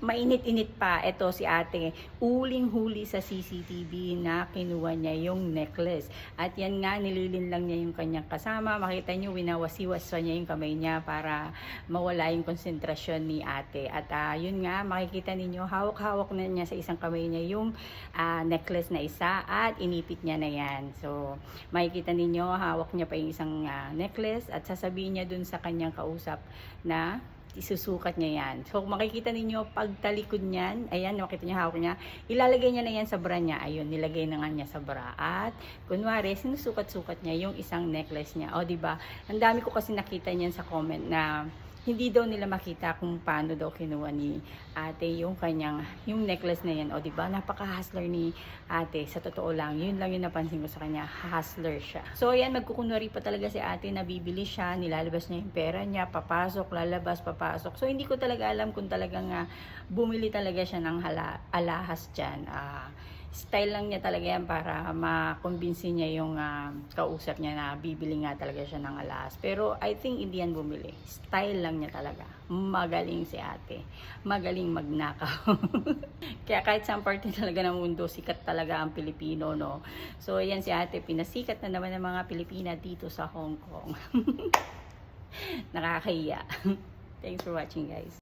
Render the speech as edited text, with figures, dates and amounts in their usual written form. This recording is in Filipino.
Mainit-init pa. Ito si ate, uling-huli sa CCTV na kinuha niya yung necklace. At yan nga, nililin lang niya yung kanyang kasama. Makita niyo, winawasiwas pa niya yung kamay niya para mawala yung konsentrasyon ni ate. At yun nga, makikita ninyo, hawak-hawak na niya sa isang kamay niya yung necklace na isa at inipit niya na yan. So, makikita ninyo, hawak niya pa yung isang necklace at sasabihin niya dun sa kanyang kausap na isusukat niya yan. So, makikita ninyo, pagtalikod niyan, ayan, makita niyo hawak niya, ilalagay niya na yan sa bra niya. Ayun, nilagay na nga niya sa bra. At, kunwari, sinusukat-sukat niya yung isang necklace niya. O, diba? Ang dami ko kasi nakita niyan sa comment na hindi daw nila makita kung paano daw kinuha ni ate yung kanyang, yung necklace na yan. O, diba? Napaka-hustler ni ate. Sa totoo lang, yun lang yung napansin ko sa kanya. Hustler siya. So, ayan, magkukunwari pa talaga si ate na bibili siya, nilalabas niya yung pera niya, papasok, lalabas, papasok. So, hindi ko talaga alam kung talagang bumili talaga siya ng alahas dyan. Style lang niya talaga yan para makumbinsi niya yung kausap niya na bibili nga talaga siya ng alahas. Pero I think hindi yan bumili. Style lang niya talaga. Magaling si ate. Magaling magnakaw. Kaya kahit saan parte talaga ng mundo, sikat talaga ang Pilipino, no? So, ayan si ate, pinasikat na naman ng mga Pilipina dito sa Hong Kong. Nakakahiya. Thanks for watching, guys.